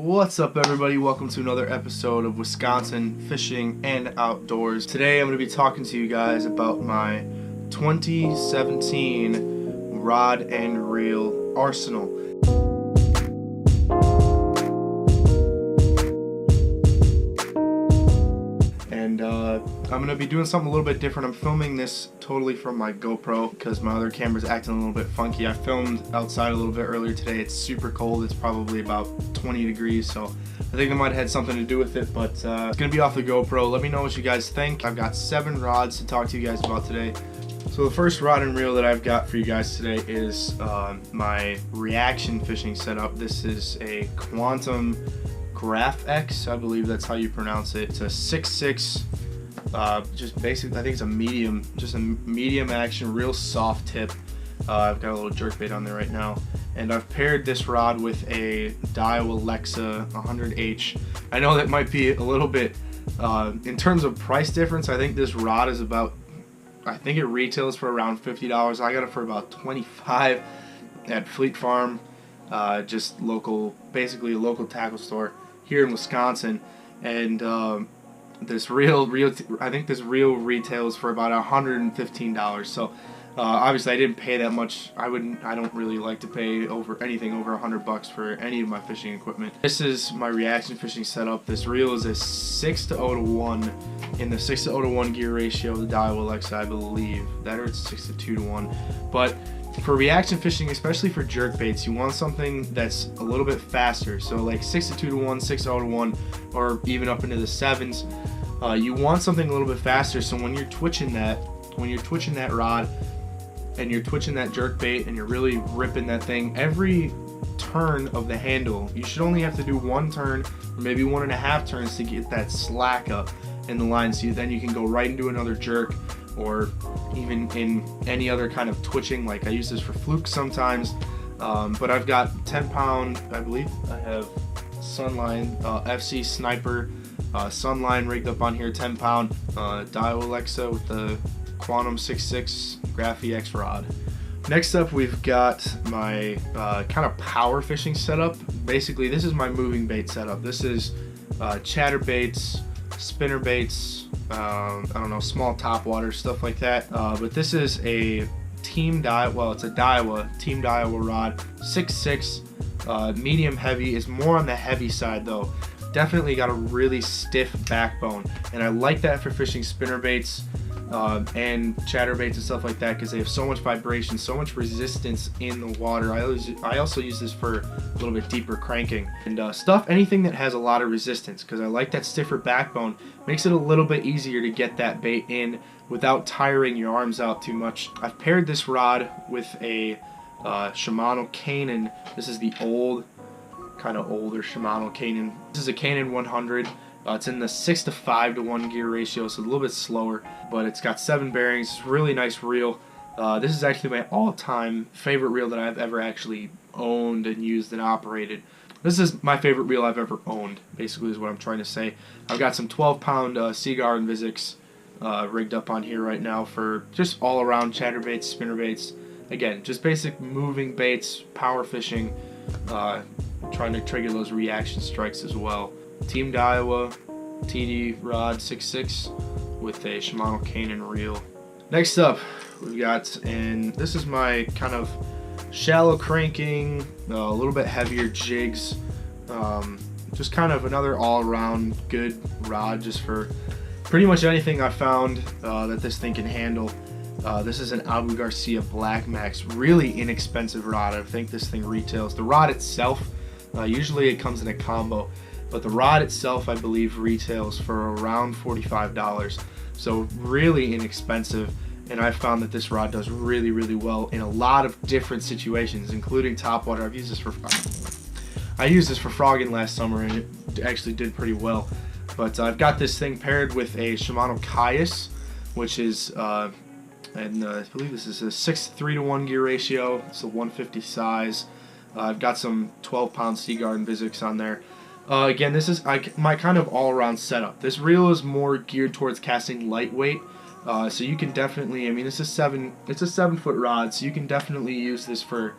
What's up, everybody? Welcome to another episode of Wisconsin Fishing and Outdoors. Today I'm going to be talking to you guys about my 2017 rod and reel arsenal. And I'm going to be doing something a little bit different. I'm filming this totally from my GoPro because my other camera's acting a little bit funky. I filmed outside a little bit earlier today. It's super cold. It's probably about 20 degrees, so I think that might have had something to do with it, but it's going to be off the GoPro. Let me know what you guys think. I've got 7 rods to talk to you guys about today. So the first rod and reel that I've got for you guys today is my reaction fishing setup. This is a Quantum GraphEX, I believe that's how you pronounce it. It's a 6.6, just basically, I think it's a medium, just a medium action, real soft tip. I've got a little jerkbait on there right now, and I've paired this rod with a Daiwa Lexa 100H. I know that might be a little bit, in terms of price difference, I think this rod is about, I think it retails for around $50. I got it for about $25 at Fleet Farm, just local, basically a local tackle store here in Wisconsin, and this reel I think this reel retails for about $115. So obviously I didn't pay that much. I don't really like to pay anything over $100 for any of my fishing equipment. This is my reaction fishing setup. This reel is a 6:0:1 in the 6:0:1 gear ratio of the Daiwa Lexa, I believe. That or it's 6:2:1. But for reaction fishing, especially for jerkbaits, you want something that's a little bit faster. So like 6:2:1, 6:0:1, or even up into the 7s. You want something a little bit faster. So when you're twitching that rod and you're twitching that jerkbait and you're really ripping that thing, every turn of the handle, you should only have to do 1 turn or maybe 1.5 turns to get that slack up in the line. So then you can go right into another jerk, or even in any other kind of twitching. Like I use this for flukes sometimes, but I've got 10-pound, I believe I have Sunline FC Sniper Sunline rigged up on here, 10-pound Daiwa Lexa with the Quantum 6.6 GraphEX rod. Next up, we've got my kind of power fishing setup. Basically, this is my moving bait setup. This is chatter baits, spinner baits, I don't know, small topwater, stuff like that. But this is a Team Daiwa, well, it's a Daiwa, Team Daiwa rod, 6.6, medium heavy, is more on the heavy side though. Definitely got a really stiff backbone, and I like that for fishing spinner baits and chatter baits and stuff like that, because they have so much vibration, so much resistance in the water. I also use this for a little bit deeper cranking and anything that has a lot of resistance, because I like that stiffer backbone. Makes it a little bit easier to get that bait in without tiring your arms out too much. I've paired this rod with a Shimano Caenan. This is the kind of older Shimano Caenan. This is a Caenan 100. It's in the 6:5:1 gear ratio, so a little bit slower, but it's got 7 bearings. It's a really nice reel. This is actually my all-time favorite reel that I've ever actually owned and used and operated. This is my favorite reel I've ever owned, basically, is what I'm trying to say. I've got some 12-pound Seaguar InvisX rigged up on here right now for just all-around chatterbaits, spinnerbaits. Again, just basic moving baits, power fishing, trying to trigger those reaction strikes as well. Team Daiwa TD rod 6.6 with a Shimano Caenan reel. Next up, we've got, and this is my kind of shallow cranking, a little bit heavier jigs, just kind of another all-around good rod just for pretty much anything I found that this thing can handle. This is an Garcia BlackMax, really inexpensive rod. I think this thing retails, the rod itself, usually it comes in a combo, but the rod itself I believe retails for around $45. So really inexpensive, and I found that this rod does really, really well in a lot of different situations, including topwater. I used this for frogging last summer, and it actually did pretty well. But I've got this thing paired with a Shimano Caius, which is I believe this is a 6:3:1 gear ratio. It's a 150 size. I've got some 12-pound Seaguar InvisX on there. Again, this is my kind of all-around setup. This reel is more geared towards casting lightweight, so you can definitely, I mean, it's a 7-foot rod, so you can definitely use this for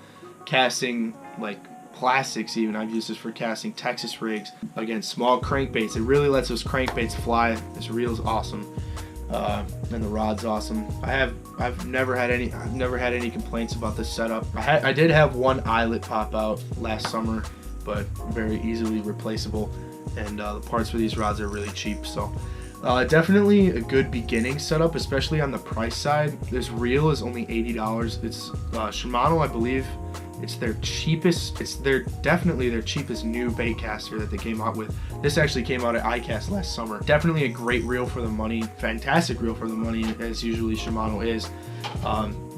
casting like plastics even. I've used this for casting Texas rigs. Again, small crankbaits. It really lets those crankbaits fly. This reel is awesome. And the rod's awesome. I've never had any complaints about this setup. I did have one eyelet pop out last summer, but very easily replaceable. And the parts for these rods are really cheap, so definitely a good beginning setup, especially on the price side. This reel is only $80. It's Shimano, I believe. It's their cheapest. It's definitely their cheapest new bait caster that they came out with. This actually came out at iCast last summer. Definitely a great reel for the money. Fantastic reel for the money, as usually Shimano is.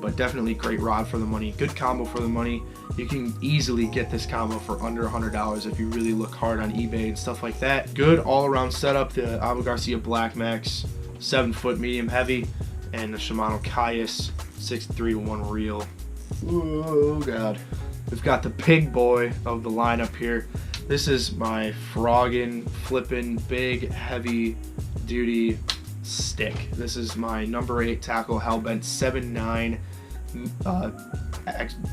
But definitely great rod for the money. Good combo for the money. You can easily get this combo for under $100 if you really look hard on eBay and stuff like that. Good all-around setup. The Garcia BlackMax 7-foot medium heavy, and the Shimano Caius 6-3-1 reel. Oh god. We've got the big boy of the lineup here. This is my frogging, flipping, big, heavy duty stick. This is my number 8 Tackle Hellbent 7.9.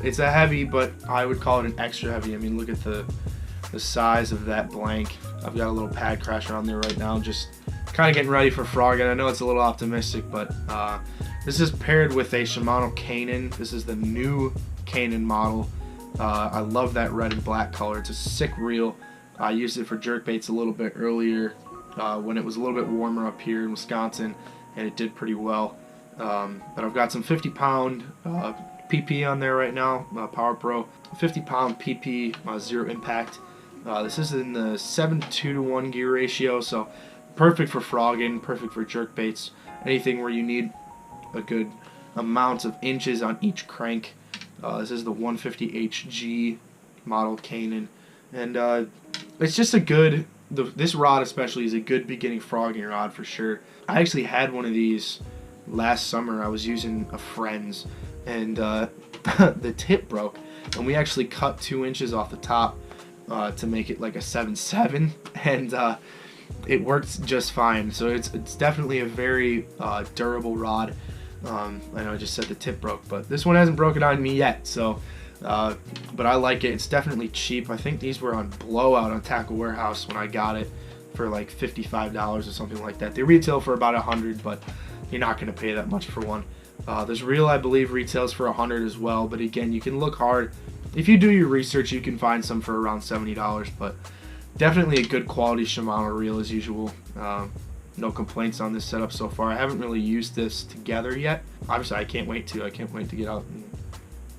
It's a heavy, but I would call it an extra heavy. I mean, look at the size of that blank. I've got a little pad crasher on there right now, just kind of getting ready for frogging. I know it's a little optimistic, but this is paired with a Shimano Caenan. This is the new Caenan model. I love that red and black color. It's a sick reel. I used it for jerkbaits a little bit earlier when it was a little bit warmer up here in Wisconsin, and it did pretty well. But I've got some 50-pound PP on there right now, Power Pro. 50-pound PP, zero impact. This is in the 7:2-to-1 gear ratio, so perfect for frogging, perfect for jerkbaits, anything where you need a good amount of inches on each crank. This is the 150HG model Caenan, and it's just a good, this rod especially is a good beginning frogging rod for sure. I actually had one of these last summer. I was using a friend's, and the tip broke, and we actually cut 2 inches off the top to make it like a 7.7, and it works just fine. So it's definitely a very durable rod. I know I just said the tip broke, but this one hasn't broken on me yet, so but I like it. It's definitely cheap. I think these were on blowout on Tackle Warehouse when I got it for like $55 or something like that. They retail for about $100, but you're not going to pay that much for one. This reel, I believe, retails for $100 as well, but again, you can look hard. If you do your research, you can find some for around $70, but definitely a good quality Shimano reel as usual. No complaints on this setup so far. I haven't really used this together yet. Obviously, I can't wait to. I can't wait to get out and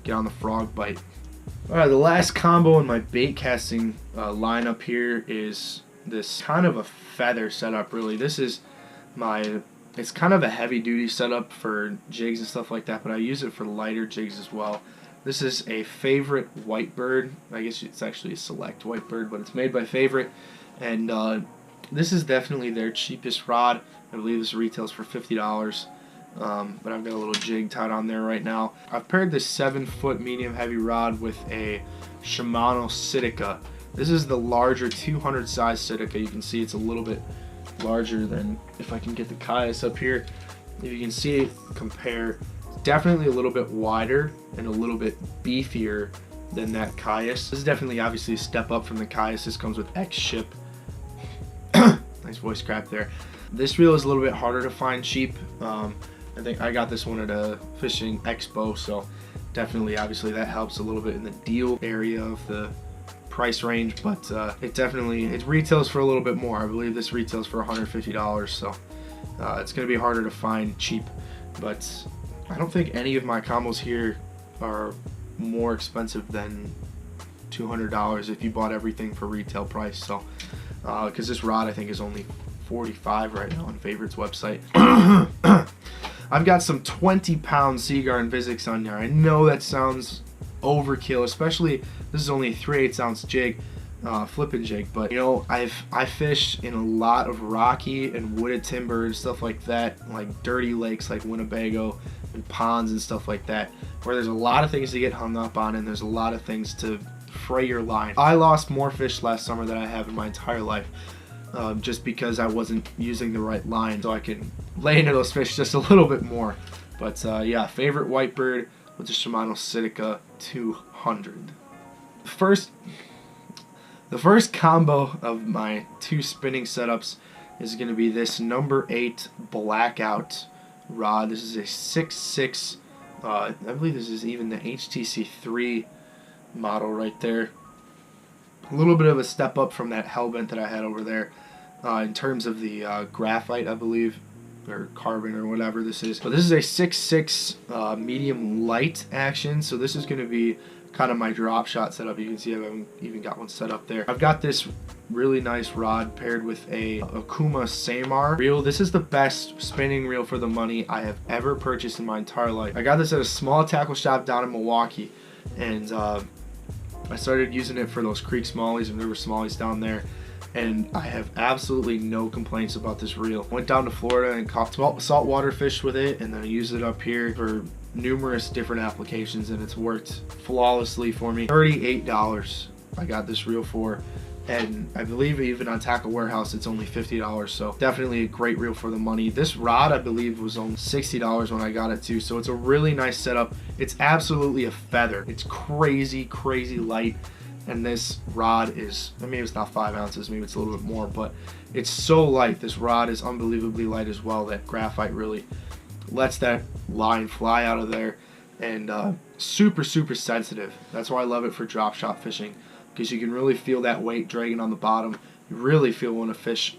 get on the frog bite. All right, the last combo in my bait casting lineup here is this kind of a feather setup, really. This is it's kind of a heavy duty setup for jigs and stuff like that, but I use it for lighter jigs as well. This is a Favorite Whitebird. I guess it's actually a Select Whitebird, but it's made by Favorite, and this is definitely their cheapest rod. I believe this retails for $50, but I've got a little jig tied on there right now. I've paired this 7-foot medium heavy rod with a Shimano Citica. This is the larger 200 size Citica. You can see it's a little bit larger than, if I can get the Caius up here, if you can see it compare, definitely a little bit wider and a little bit beefier than that Caius. This is definitely obviously a step up from the Caius. This comes with X ship. Nice voice crack there. This reel is a little bit harder to find cheap. I think I got this one at a fishing expo, so definitely obviously that helps a little bit in the deal area of the price range, but it retails for a little bit more. I believe this retails for $150, so it's going to be harder to find cheap, but I don't think any of my combos here are more expensive than $200 if you bought everything for retail price. So because this rod I think is only $45 right now on Favorite's website. I've got some 20-pound Seaguar InvisX on there. I know that sounds overkill, especially this is only a 3/8 ounce jig, flipping jig, but you know, I fish in a lot of rocky and wooded timber and stuff like that, like dirty lakes like Winnebago and ponds and stuff like that, where there's a lot of things to get hung up on and there's a lot of things to fray your line. I lost more fish last summer than I have in my entire life, just because I wasn't using the right line, so I can lay into those fish just a little bit more. But yeah, Favorite Whitebird with the Shimano Citica 200. the first combo of my 2 spinning setups is going to be this number 8 Blackout rod. This is a 6.6. I believe this is even the HTC3 model right there. A little bit of a step up from that Hellbent that I had over there in terms of the graphite, I believe, or carbon or whatever this is. But this is a 6.6 medium light action, so this is going to be kind of my drop shot setup. You can see I haven't even got one set up there. I've got this really nice rod paired with a Okuma Ceymar reel. This is the best spinning reel for the money I have ever purchased in my entire life. I got this at a small tackle shop down in Milwaukee, and I started using it for those creek smallies and river smallies down there, and I have absolutely no complaints about this reel. Went down to Florida and caught saltwater fish with it, and then I used it up here for numerous different applications, and it's worked flawlessly for me. $38 I got this reel for, and I believe even on Tackle Warehouse it's only $50, so definitely a great reel for the money. This rod I believe was only $60 when I got it too, so it's a really nice setup. It's absolutely a feather. It's crazy light, and this rod is, I mean, it's not 5 ounces, maybe it's a little bit more, but it's so light. This rod is unbelievably light as well. That graphite really lets that line fly out of there, and super sensitive. That's why I love it for drop shot fishing, because you can really feel that weight dragging on the bottom. You really feel when a fish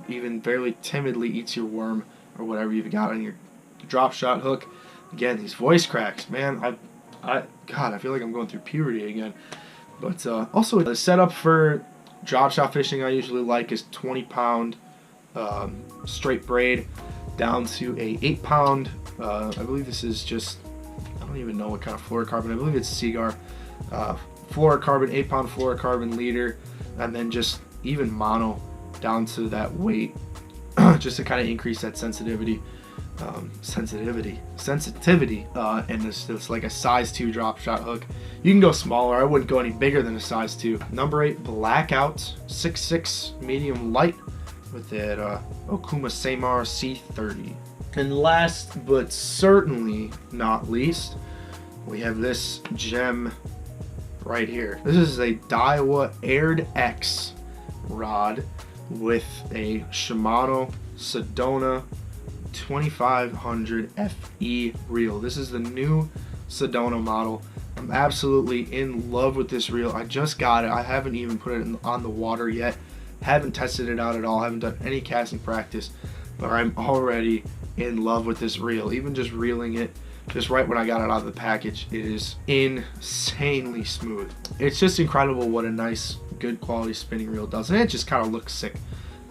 even barely timidly eats your worm or whatever you've got on your drop shot hook. Again, these voice cracks, man, God, I feel like I'm going through puberty again. But also the setup for drop shot fishing I usually like is 20-pound straight braid down to a 8-pound. I believe this is just, I don't even know what kind of fluorocarbon. I believe it's Seaguar fluorocarbon, 8-pound fluorocarbon leader, and then just even mono down to that weight, just to kind of increase that sensitivity. And this like a size 2 drop shot hook. You can go smaller. I wouldn't go any bigger than a size 2. Number 8 Blackout 6.6 medium light with that Okuma Ceymar C30. And last but certainly not least, we have this gem right here. This is a Daiwa AirdX rod with a Shimano Sedona 2500 FE reel. This is the new Sedona model. I'm absolutely in love with this reel. I just got it. I haven't even put it on the water yet. Haven't tested it out at all. Haven't done any casting practice, but I'm already in love with this reel. Even just reeling it, just right when I got it out of the package, it is insanely smooth. It's just incredible what a nice, good quality spinning reel does, and it just kind of looks sick.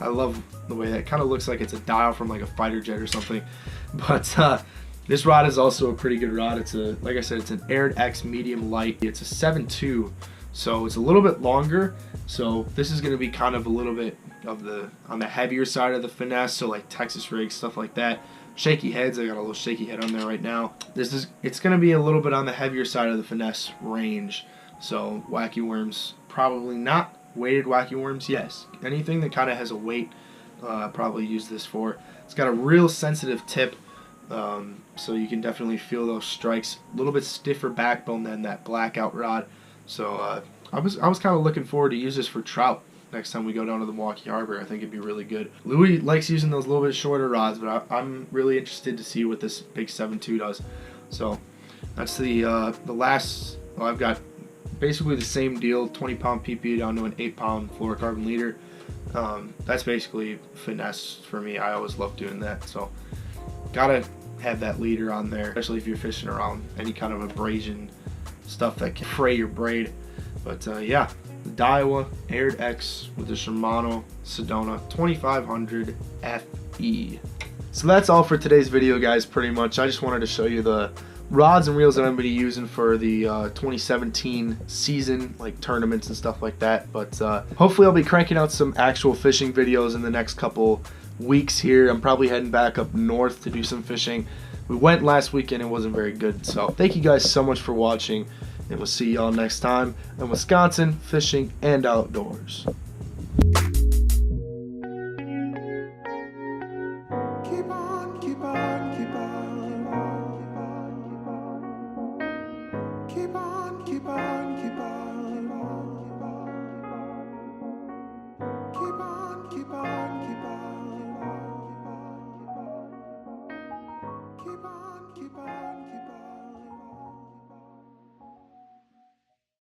I love the way that kind of looks like it's a dial from like a fighter jet or something. But this rod is also a pretty good rod. It's a, like I said, it's an AirdX medium light. It's a 7.2, so it's a little bit longer. So this is going to be kind of a little bit of on the heavier side of the finesse. So like Texas rigs, stuff like that. Shaky heads. I got a little shaky head on there right now. It's going to be a little bit on the heavier side of the finesse range. So wacky worms, probably not. Weighted wacky worms, yes. Anything that kind of has a weight, probably use this for. It's got a real sensitive tip, so you can definitely feel those strikes. A little bit stiffer backbone than that Blackout rod. So I was kind of looking forward to use this for trout next time we go down to the Milwaukee Harbor. I think it'd be really good. Louis likes using those little bit shorter rods, but I'm really interested to see what this big 7.2 does. So that's the last. Well, I've got basically the same deal, 20-pound PP down to an 8-pound fluorocarbon leader. That's basically finesse for me. I always love doing that. So gotta have that leader on there, especially if you're fishing around any kind of abrasion stuff that can fray your braid. But yeah, the Daiwa AirdX with the Shimano Sedona 2500 FE. So that's all for today's video, guys, pretty much. I just wanted to show you the rods and reels that I'm going to be using for the 2017 season, like tournaments and stuff like that. But hopefully I'll be cranking out some actual fishing videos in the next couple weeks here. I'm probably heading back up north to do some fishing. We went last weekend, it wasn't very good. So thank you guys so much for watching, and we'll see y'all next time in Wisconsin Fishing and Outdoors. Keep on. keep on, keep on, keep